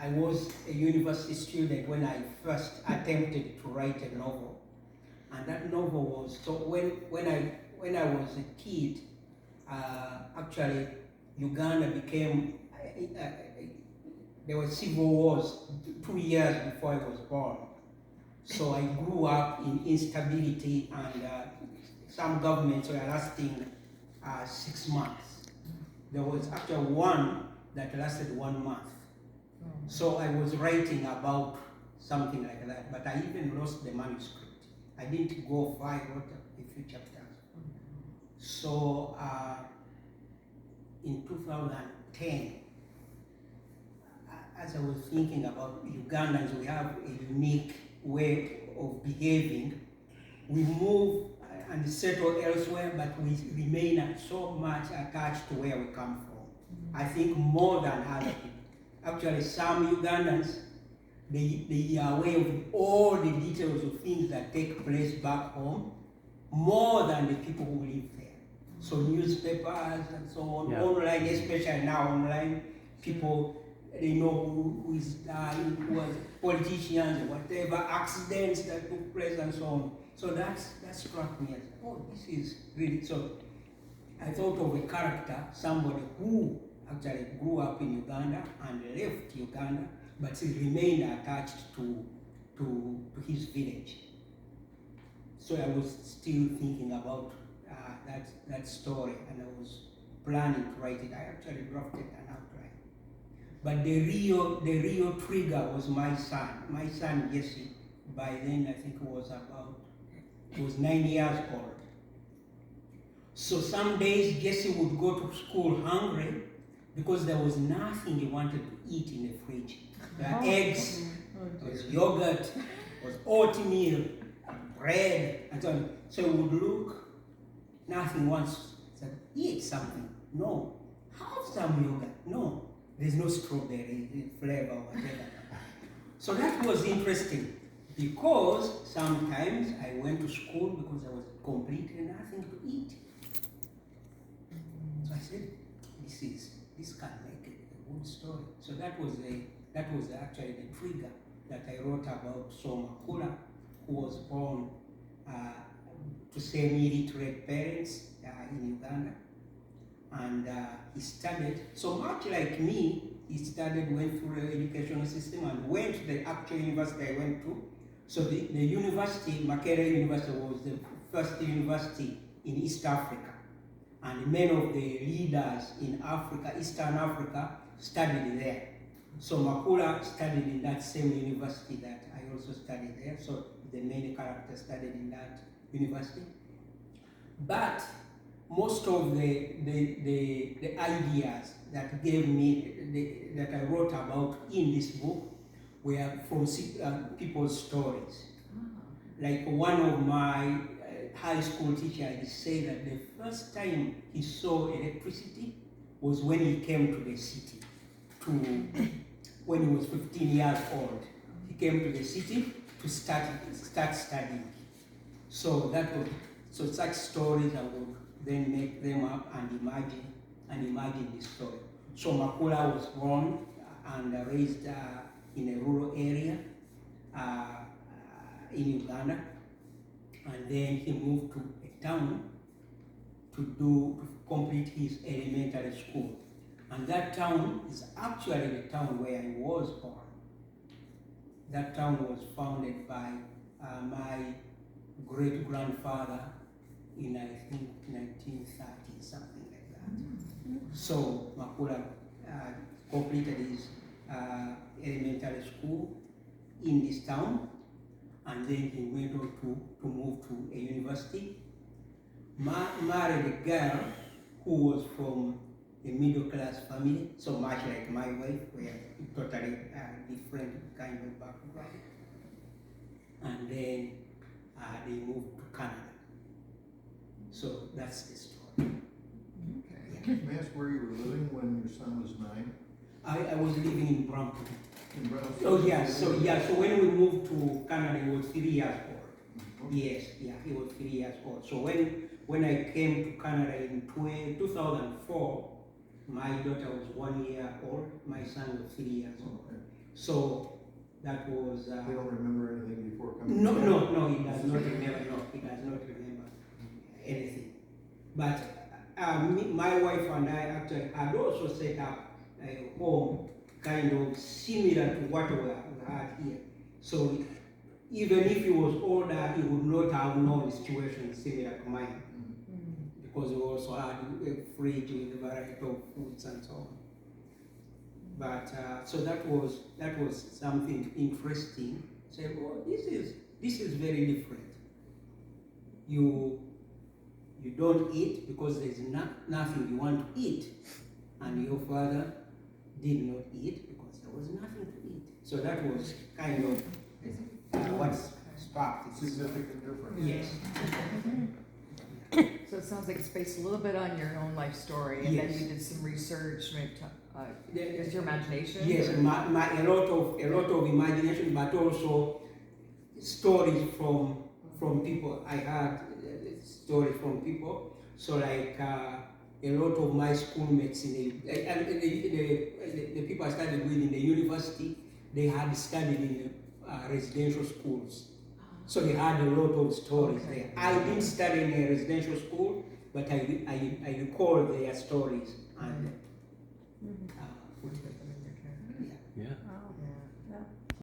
I was a university student when I first attempted to write a novel, and that novel was, so when I was a kid, actually Uganda became, there were civil wars 2 years before I was born. So I grew up in instability, and some governments were lasting 6 months. There was actually one that lasted 1 month. So I was writing about something like that, but I even lost the manuscript. I didn't go far, I wrote a few chapters. So in 2010, as I was thinking about Ugandans, we have a unique way of behaving. We move and settle elsewhere, but we remain so much attached to where we come from. I think more than other people. Actually, some Ugandans, they are aware of all the details of things that take place back home, more than the people who live there. So newspapers and so on, online, especially now online, people, they know who is dying, who was politicians, or whatever, accidents that took place and so on. So that struck me as, oh, this is really, so I thought of a character, somebody who actually grew up in Uganda and left Uganda, but he remained attached to his village. So I was still thinking about that story, and I was planning to write it. I actually drafted an outline. But the real trigger was my son Jesse. By then I think he was 9 years old. So some days Jesse would go to school hungry because there was nothing he wanted to eat in the fridge. There were eggs, there was yogurt, there was oatmeal, bread, and so on. So he would look, nothing wants, said, eat something. No. Have some yogurt. No. There's no strawberry flavor or whatever. So that was interesting, because sometimes I went to school because there was completely nothing to eat. So I said, this can make a good story. So that was actually the trigger that I wrote about Makula, who was born to semi-literate parents in Uganda. And he studied, so much like me, went through the educational system and went to the actual university I went to. So the university, Makerere University, was the first university in East Africa. And many of the leaders in Africa, Eastern Africa, studied there. So Makula studied in that same university that I also studied there. So the main character studied in that university. But most of the ideas that gave me, that I wrote about in this book, were from people's stories. Like one of my high school teachers, he said that the first time he saw electricity was when he came to the city, when he was 15 years old. He came to the city to start studying. So such stories I would then make them up and imagine this story. So Makula was born and raised in a rural area in Uganda, and then he moved to a town to complete his elementary school. And that town is actually the town where I was born. That town was founded by my great-grandfather in, I think, 1930, something like that. So Makula completed his elementary school in this town, and then he went on to move to a university, married a girl who was from a middle-class family, so much like my wife, we are totally different kind of background. And then they moved to Canada. So that's the story. Okay. Yeah. May I ask where you were living when your son was 9? I was living in Brampton. In Brampton? Oh yeah, so when we moved to Canada, he was 3 years old. Okay. Yes, yeah, he was 3 years old. So when I came to Canada in 2004, my daughter was 1 year old, my son was 3 years old. Okay. So that was. They don't remember anything before coming? No, he does not remember. No, he does not remember anything. But my wife and I actually had also set up a home kind of similar to what we had here. So even if he was older, he would not have known situations similar to mine, because we also had a fridge with a variety of foods and so on. But so that was something interesting. Say, oh, this is very different. You don't eat because there's nothing you want to eat, and your father did not eat because there was nothing to eat. So that was kind of what sparked it. Significant difference. Yes. So it sounds like it's based a little bit on your own life story, and Yes. then you did some research, maybe just your imagination. Yes, or- a lot of imagination, but also stories from people. I had stories from people. So like a lot of my schoolmates in the people I studied with in the university, they had studied in residential schools. So they had a lot of stories Okay. there. I didn't study in a residential school, but I recall their stories and put them